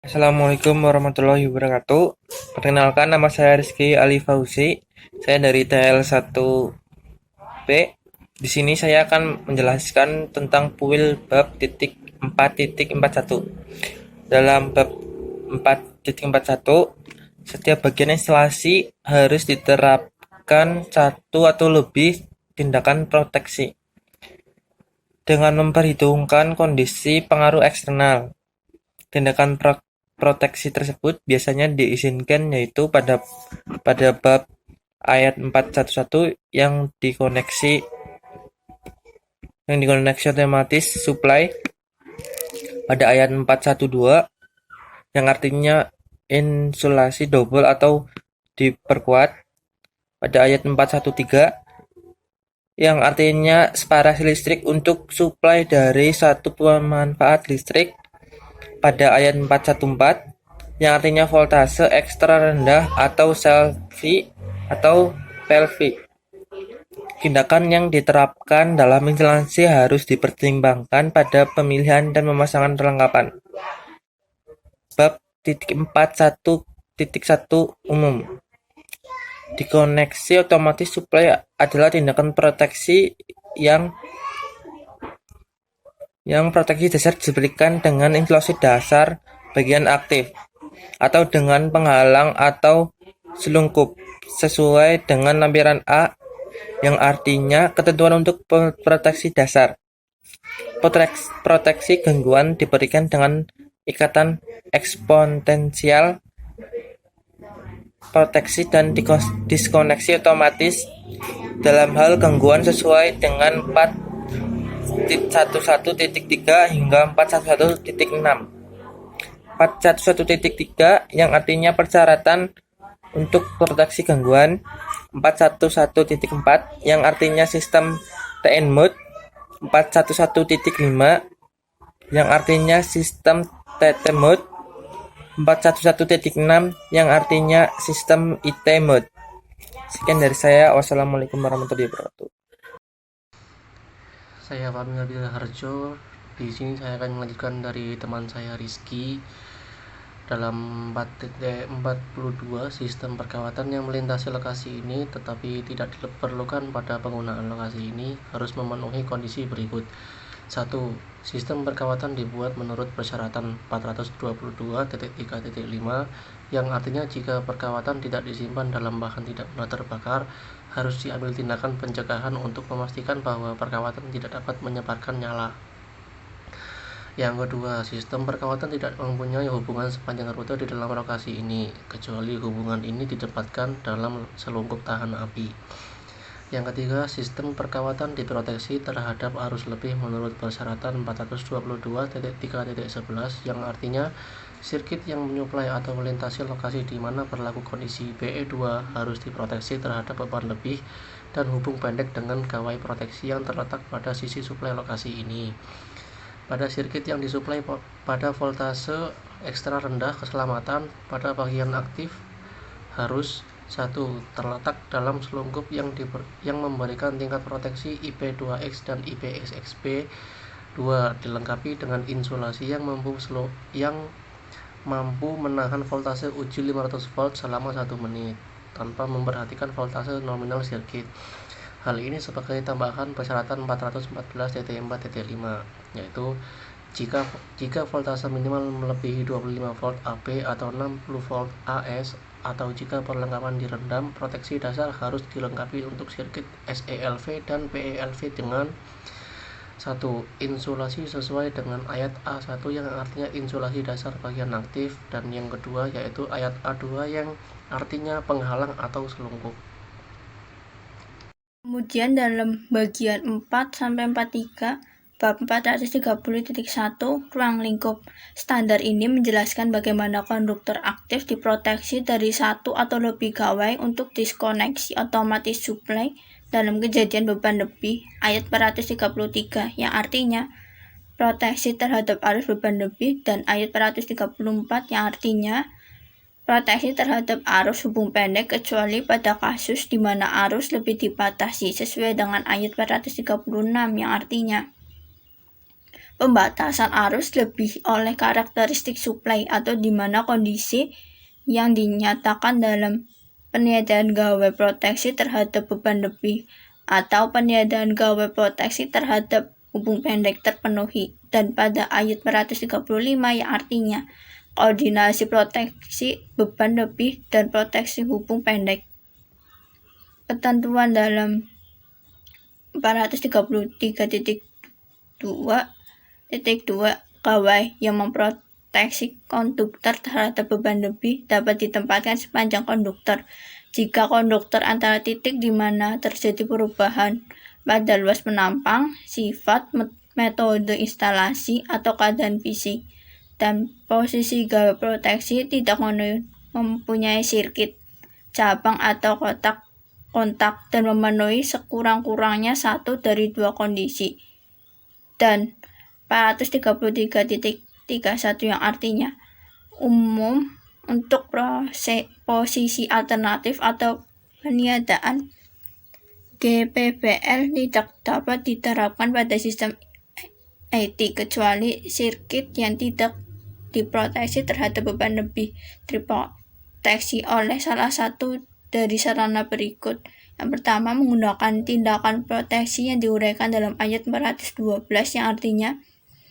Assalamualaikum warahmatullahi wabarakatuh. Perkenalkan, nama saya Rizky Ali Fauzi. Saya dari TL1B. Di sini saya akan menjelaskan tentang puil bab 4.41. Dalam bab 4.41, setiap bagian instalasi harus diterapkan satu atau lebih tindakan proteksi dengan memperhitungkan kondisi pengaruh eksternal. Tindakan proteksi tersebut biasanya diizinkan yaitu pada bab ayat 411 yang dikoneksi otomatis supply, pada ayat 412 yang artinya insulasi double atau diperkuat, pada ayat 413 yang artinya separasi listrik untuk supply dari satu pemanfaat listrik, pada ayat 414 yang artinya voltase ekstra rendah atau selfie atau pelvi. Tindakan yang diterapkan dalam instalasi harus dipertimbangkan pada pemilihan dan pemasangan perlengkapan. Bab 4.1.1 umum. Dikoneksi otomatis supply adalah tindakan proteksi yang proteksi dasar diberikan dengan insulasi dasar bagian aktif atau dengan penghalang atau selungkup sesuai dengan lampiran A, yang artinya ketentuan untuk proteksi dasar. Proteksi gangguan diberikan dengan ikatan eksponensial, proteksi dan diskoneksi otomatis dalam hal gangguan sesuai dengan 4.11.3 hingga 4.11.6. 4.11.3 yang artinya persyaratan untuk proteksi gangguan, 4.11.4 yang artinya sistem TN mode, 4.11.5 yang artinya sistem TT mode, 4.11.6 yang artinya sistem IT mode. Sekian dari saya. Wassalamualaikum warahmatullahi wabarakatuh. Saya Fahmi Nabila Harjo. Di sini saya akan melanjutkan dari teman saya Rizky. Dalam 4.42, sistem perkawatan yang melintasi lokasi ini tetapi tidak diperlukan pada penggunaan lokasi ini harus memenuhi kondisi berikut. 1. Sistem perkawatan dibuat menurut persyaratan 422.3.5 yang artinya jika perkawatan tidak disimpan dalam bahan tidak mudah terbakar, harus diambil tindakan pencegahan untuk memastikan bahwa perkawatan tidak dapat menyebarkan nyala. Yang kedua, sistem perkawatan tidak mempunyai hubungan sepanjang rute di dalam lokasi ini, kecuali hubungan ini ditempatkan dalam selungkup tahan api. Yang ketiga, sistem perkawatan diproteksi terhadap arus lebih menurut persyaratan 422.3.11 yang artinya sirkuit yang menyuplai atau melintasi lokasi di mana berlaku kondisi BE2 harus diproteksi terhadap beban lebih dan hubung pendek dengan gawai proteksi yang terletak pada sisi suplai lokasi ini. Pada sirkuit yang disuplai pada voltase ekstra rendah, keselamatan pada bagian aktif harus 1. Terletak dalam selungkup yang memberikan tingkat proteksi IP2X dan IPXXP. 2. Dilengkapi dengan insulasi yang mampu menahan voltase uji 500 volt selama 1 menit tanpa memperhatikan voltase nominal sirkuit. Hal ini sebagai tambahan persyaratan 414.4.5, yaitu jika voltase minimal melebihi 25 volt AP atau 60 volt AS, atau jika perlengkapan direndam, proteksi dasar harus dilengkapi untuk sirkuit SELV dan PELV dengan 1. Insulasi sesuai dengan ayat A1 yang artinya insulasi dasar bagian aktif, dan yang kedua yaitu ayat A2 yang artinya penghalang atau selungkup. Kemudian dalam bagian 4-43 bab 430.1 ruang lingkup standar ini menjelaskan bagaimana konduktor aktif diproteksi dari satu atau lebih gawai untuk diskoneksi otomatis supply dalam kejadian beban lebih, ayat 433 yang artinya proteksi terhadap arus beban lebih, dan ayat 434 yang artinya proteksi terhadap arus hubung pendek kecuali pada kasus di mana arus lebih dibatasi sesuai dengan ayat 436 yang artinya Pembatasan arus lebih oleh karakteristik suplai atau di mana kondisi yang dinyatakan dalam peniadaan gawai proteksi terhadap beban lebih atau peniadaan gawai proteksi terhadap hubung pendek terpenuhi. Dan pada ayat 435 yang artinya koordinasi proteksi beban lebih dan proteksi hubung pendek. Ketentuan dalam 433.2 gawai yang memproteksi konduktor terhadap beban lebih dapat ditempatkan sepanjang konduktor. Jika konduktor antara titik di mana terjadi perubahan pada luas penampang, sifat, metode instalasi, atau keadaan fisik, dan posisi gawai proteksi tidak mempunyai sirkuit, cabang, atau kontak dan memenuhi sekurang-kurangnya satu dari dua kondisi. Dan 433.31 yang artinya umum untuk posisi alternatif atau peniadaan GPBL tidak dapat diterapkan pada sistem IT kecuali sirkuit yang tidak diproteksi terhadap beban lebih diproteksi oleh salah satu dari sarana berikut. Yang pertama, menggunakan tindakan proteksi yang diuraikan dalam ayat 412 yang artinya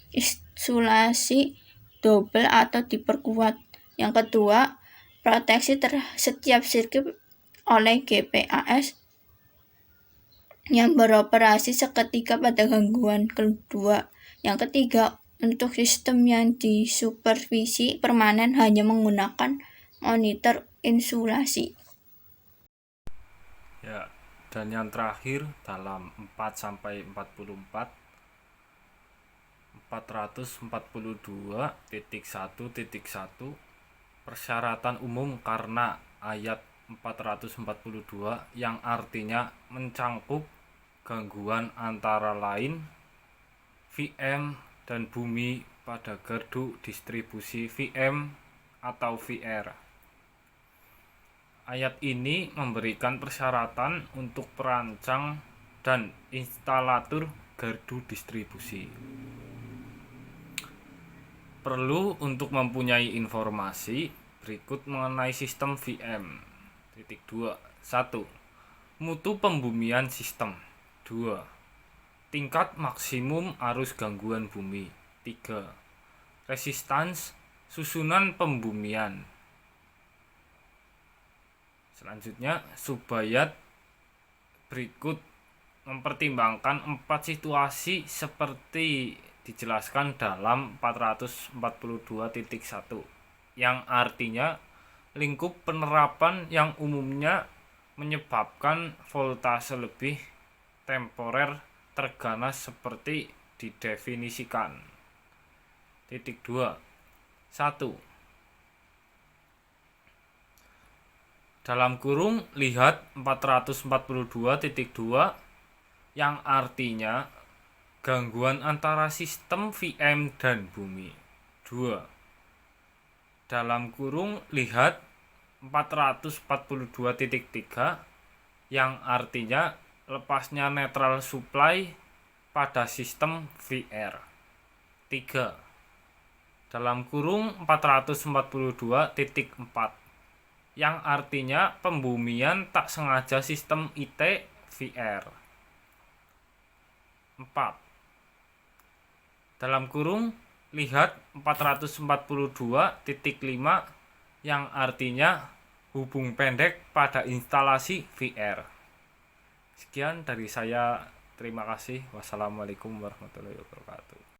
isolasi double atau diperkuat. Yang kedua, proteksi setiap sirkuit oleh GPAS yang beroperasi seketika pada gangguan kedua. Yang ketiga, untuk sistem yang disupervisi permanen hanya menggunakan monitor insulasi. Ya, dan yang terakhir dalam 4-44 442.1.1 persyaratan umum karena ayat 442 yang artinya mencangkup gangguan antara lain VM dan bumi pada gardu distribusi VM atau VR. Ayat ini memberikan persyaratan untuk perancang dan instalator gardu distribusi. Perlu untuk mempunyai informasi berikut mengenai sistem VM. 2. 1. Mutu pembumian sistem. 2. Tingkat maksimum arus gangguan bumi. 3. Resistance susunan pembumian. Selanjutnya, subbayat berikut mempertimbangkan 4 situasi seperti dijelaskan dalam 442.1 yang artinya lingkup penerapan yang umumnya menyebabkan voltase lebih temporer terganas seperti didefinisikan. 2. 1. Dalam kurung lihat 442.2 yang artinya gangguan antara sistem VM dan bumi. 2. Dalam kurung lihat 442.3 yang artinya lepasnya netral supply pada sistem VR. 3. Dalam kurung 442.4 yang artinya pembumian tak sengaja sistem IT VR. 4. Dalam kurung lihat 442.5 yang artinya hubung pendek pada instalasi VR. Sekian dari saya, terima kasih. Wassalamualaikum warahmatullahi wabarakatuh.